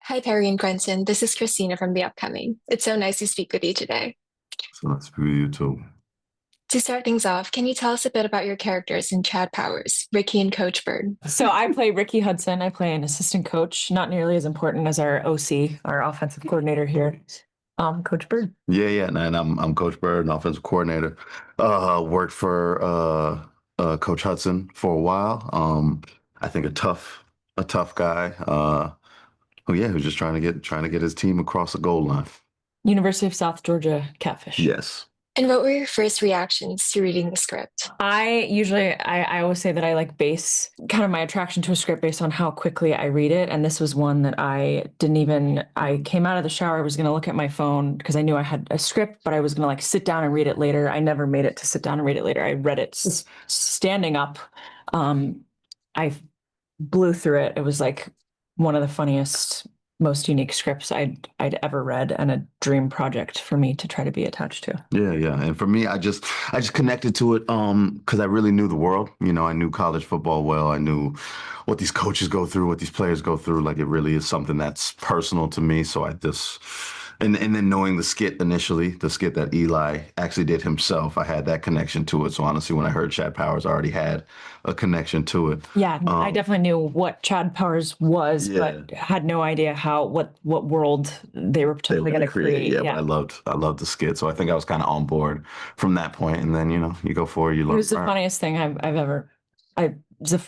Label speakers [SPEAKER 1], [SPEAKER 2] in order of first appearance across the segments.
[SPEAKER 1] Hi, Perry and Quentin. This is Christina from The Upcoming. It's so nice to speak with you today.
[SPEAKER 2] So nice to be with you too.
[SPEAKER 1] To start things off, can you tell us a bit about your characters in Chad Powers, Ricky and Coach Bird?
[SPEAKER 3] So I play Ricky Hudson. I play an assistant coach, not nearly as important as our OC, our offensive coordinator here, Coach Bird.
[SPEAKER 2] Yeah, and I'm Coach Bird, an offensive coordinator. Worked for Coach Hudson for a while. I think a tough guy. Who's just trying to get his team across the goal line.
[SPEAKER 3] University of South Georgia Catfish.
[SPEAKER 2] Yes.
[SPEAKER 1] And what were your first reactions to reading the script?
[SPEAKER 3] I always say that I like base kind of my attraction to a script based on how quickly I read it. And this was one that I came out of the shower, I was going to look at my phone because I knew I had a script, but I was going to like sit down and read it later. I never made it to sit down and read it later. I read it standing up. I blew through it. It was like one of the funniest, most unique scripts I'd ever read, and a dream project for me to try to be attached to.
[SPEAKER 2] Yeah. And for me, I just connected to it because I really knew the world. I knew college football well. I knew what these coaches go through, what these players go through. Like it really is something that's personal to me. So I just and then knowing the skit initially, the skit that Eli actually did himself, I had that connection to it. So honestly, when I heard Chad Powers, I already had a connection to it.
[SPEAKER 3] Yeah, I definitely knew what Chad Powers was, but had no idea what world they were potentially going to create.
[SPEAKER 2] Yeah, but I loved the skit, so I think I was kind of on board from that point. And then you go forward, you learn.
[SPEAKER 3] It was the funniest thing I've ever.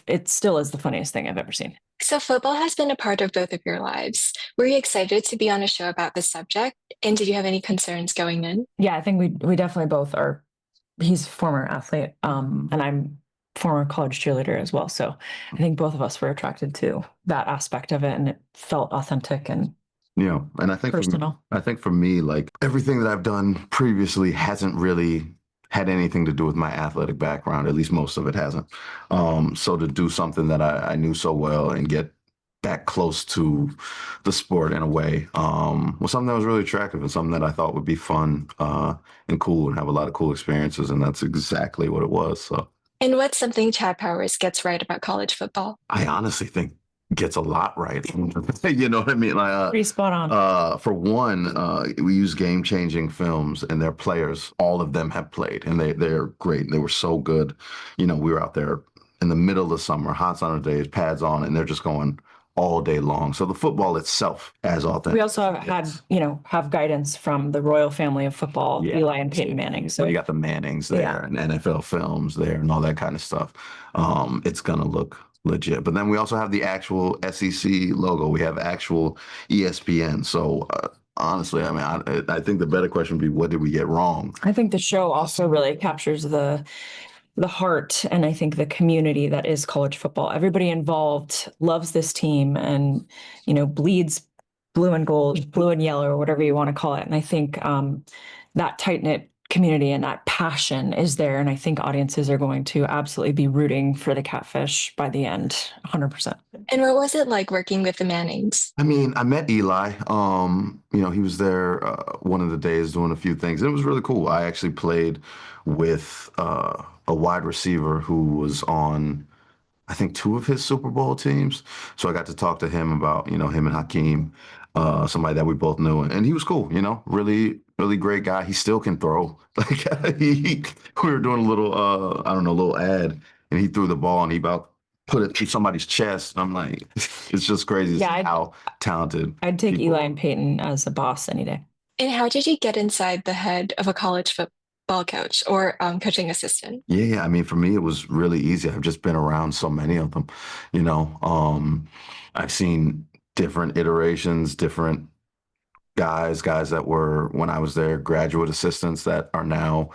[SPEAKER 3] It still is the funniest thing I've ever seen.
[SPEAKER 1] So, football has been a part of both of your lives. Were you excited to be on a show about this subject? And did you have any concerns going in?
[SPEAKER 3] Yeah, I think we definitely both are. He's a former athlete, and I'm former college cheerleader as well. So I think both of us were attracted to that aspect of it, and it felt authentic and
[SPEAKER 2] and I think
[SPEAKER 3] personal.
[SPEAKER 2] For me, like everything that I've done previously hasn't really had anything to do with my athletic background. At least most of it hasn't. So to do something that I knew so well and get back close to the sport in a way was something that was really attractive and something that I thought would be fun and cool and have a lot of cool experiences. And that's exactly what it was. So.
[SPEAKER 1] And what's something Chad Powers gets right about college football?
[SPEAKER 2] I honestly think gets a lot right. You know what I mean? Like,
[SPEAKER 3] pretty spot on.
[SPEAKER 2] For one, we use game-changing films, and their players, all of them have played, and they're great. They were so good. We were out there in the middle of the summer, hot summer days, pads on, and they're just going all day long. So the football itself as authentic.
[SPEAKER 3] We also have guidance from the royal family of football, Eli and Peyton Manning. So
[SPEAKER 2] you got the Mannings there and NFL films there and all that kind of stuff. It's gonna look legit. But then we also have the actual SEC logo. We have actual ESPN. So honestly, I mean, I think the better question would be, what did we get wrong?
[SPEAKER 3] I think the show also really captures the heart and I think the community that is college football. Everybody involved loves this team and, bleeds blue and gold, blue and yellow, or whatever you want to call it. And I think that tight-knit community and that passion is there. And I think audiences are going to absolutely be rooting for the Catfish by the end, 100%.
[SPEAKER 1] And what was it like working with the Mannings?
[SPEAKER 2] I mean, I met Eli. He was there one of the days doing a few things. It was really cool. I actually played with a wide receiver who was on, I think, two of his Super Bowl teams. So I got to talk to him about, him and Hakeem, somebody that we both knew. And he was cool, really, really great guy. He still can throw. Like we were doing a little ad, and he threw the ball and he about put it through somebody's chest. I'm like, it's just crazy how talented.
[SPEAKER 3] I'd take Eli and Peyton as a boss any day.
[SPEAKER 1] And how did you get inside the head of a college football coach or coaching assistant?
[SPEAKER 2] Yeah. I mean, for me, it was really easy. I've just been around so many of them. I've seen different iterations, different guys that were, when I was there, graduate assistants that are now,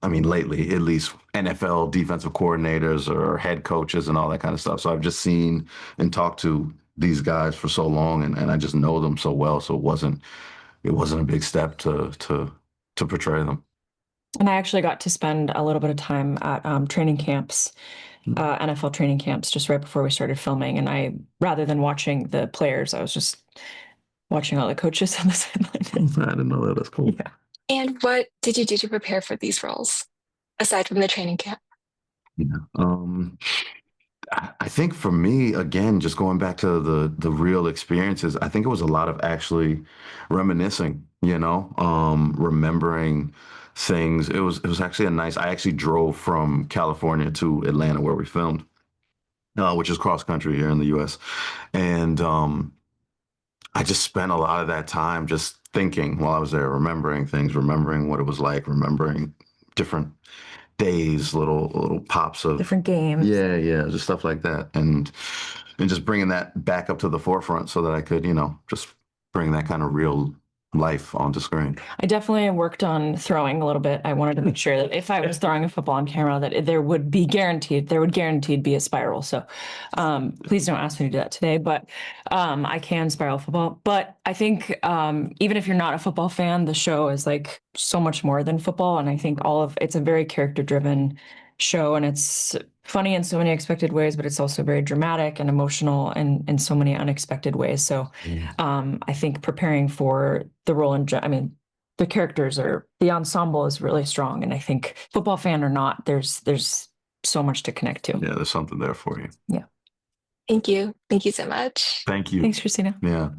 [SPEAKER 2] lately, at least NFL defensive coordinators or head coaches and all that kind of stuff. So I've just seen and talked to these guys for so long, and I just know them so well. So it wasn't a big step to portray them.
[SPEAKER 3] And I actually got to spend a little bit of time at training camps, NFL training camps, just right before we started filming. And rather than watching the players, I was just watching all the coaches on the sideline.
[SPEAKER 2] I didn't know that. That's cool.
[SPEAKER 3] Yeah.
[SPEAKER 1] And what did you do to prepare for these roles, aside from the training camp?
[SPEAKER 2] Yeah. I think for me, again, just going back to the real experiences, I think it was a lot of actually reminiscing, remembering things. It was actually a nice. I actually drove from California to Atlanta where we filmed, which is cross country here in the U.S. And I just spent a lot of that time just thinking while I was there, remembering things, remembering what it was like, remembering different days, little pops of
[SPEAKER 3] Different games.
[SPEAKER 2] yeah, just stuff like that, and just bringing that back up to the forefront so that I could, just bring that kind of real life onto screen.
[SPEAKER 3] I definitely worked on throwing a little bit. I wanted to make sure that if I was throwing a football on camera, that there would guaranteed be a spiral. So please don't ask me to do that today, but I can spiral football. But I think even if you're not a football fan, the show is like so much more than football. And I think it's a very character driven show, and it's funny in so many expected ways, but it's also very dramatic and emotional and in so many unexpected ways. So I think preparing for the role the characters the ensemble is really strong. And I think football fan or not, there's so much to connect to.
[SPEAKER 2] Yeah, there's something there for you.
[SPEAKER 3] Yeah.
[SPEAKER 1] Thank you. Thank you so much.
[SPEAKER 2] Thank you.
[SPEAKER 3] Thanks, Christina.
[SPEAKER 2] Yeah.